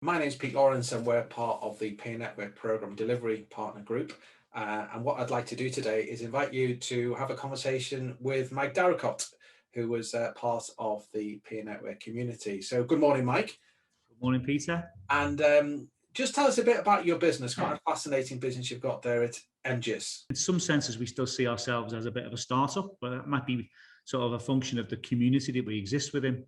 My name is Pete Lawrence and we're part of the Peer Network Programme Delivery Partner Group. And what I'd like to do today is invite you to have a conversation with Mike Darracott, who was part of the Peer Network community. So good morning, Mike. Good morning, Peter. And just tell us a bit about your business, quite a fascinating business you've got there at MGISS. In some senses, we still see ourselves as a bit of a startup, but that might be sort of a function of the community that we exist within.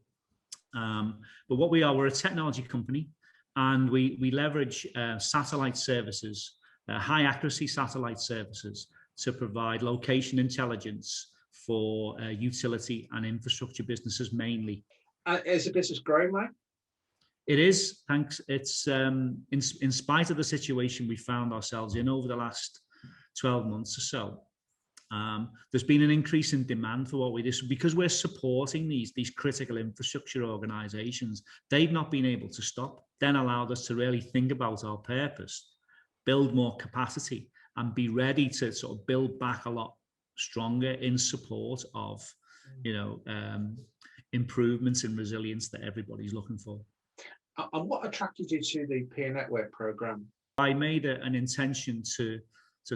But what we are, we're a technology company, and we leverage satellite services, high accuracy satellite services, to provide location intelligence for utility and infrastructure businesses mainly. Is the business growing, Mike? It is, thanks. It's in spite of the situation we found ourselves in over the last 12 months or so. There's been an increase in demand for what we do because we're supporting these critical infrastructure organizations. They've not been able to stop, then allowed us to really think about our purpose, build more capacity, and be ready to sort of build back a lot stronger in support of, improvements in resilience that everybody's looking for. And what attracted you to the Peer Network Programme? I made an intention to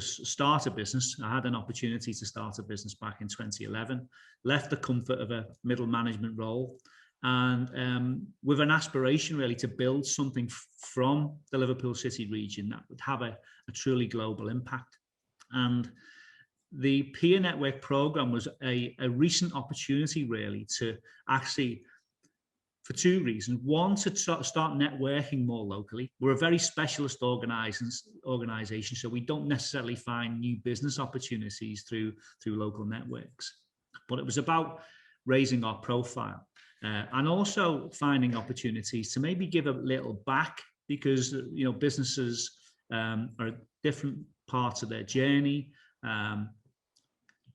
start a business. I had an opportunity to start a business back in 2011, left the comfort of a middle management role, and with an aspiration really to build something from the Liverpool City region that would have a truly global impact. And the Peer Network Programme was a recent opportunity really to actually, for two reasons. One, to start networking more locally. We're a very specialist organization, so we don't necessarily find new business opportunities through local networks. But it was about raising our profile and also finding opportunities to maybe give a little back, because businesses are at different parts of their journey.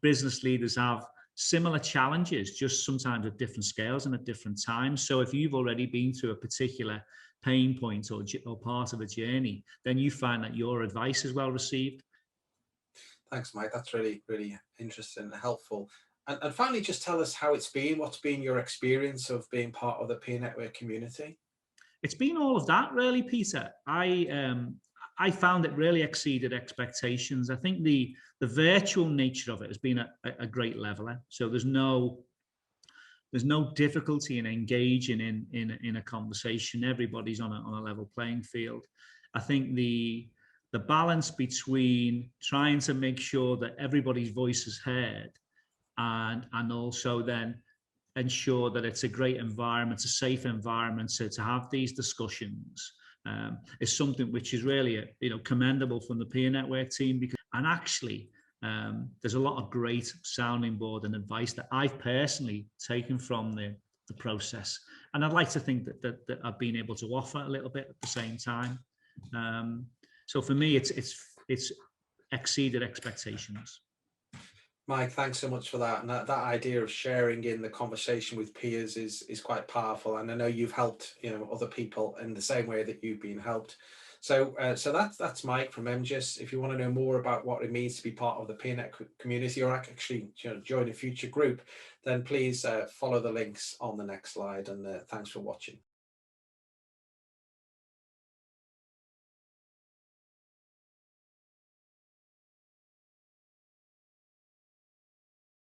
Business leaders have similar challenges, just sometimes at different scales and at different times. So if you've already been through a particular pain point or part of a journey, then you find that your advice is well received. Thanks, Mike. That's really, really interesting and helpful. And finally, just tell us how it's been. What's been your experience of being part of the Peer Network community? It's been all of that, really, Peter. I found it really exceeded expectations. I think the virtual nature of it has been a great leveler. So there's no difficulty in engaging in a conversation. Everybody's on a level playing field. I think the balance between trying to make sure that everybody's voice is heard and also then ensure that it's a great environment, a safe environment to have these discussions, is something which is really commendable from the Peer Network team. And actually there's a lot of great sounding board and advice that I've personally taken from the process, and I'd like to think that I've been able to offer a little bit at the same time. So for me, it's exceeded expectations. Mike, thanks so much for that. And that idea of sharing in the conversation with peers is quite powerful. And I know you've helped other people in the same way that you've been helped. So that's Mike from MGISS. If you want to know more about what it means to be part of the Peer Network community, or actually join a future group, then please follow the links on the next slide. And thanks for watching.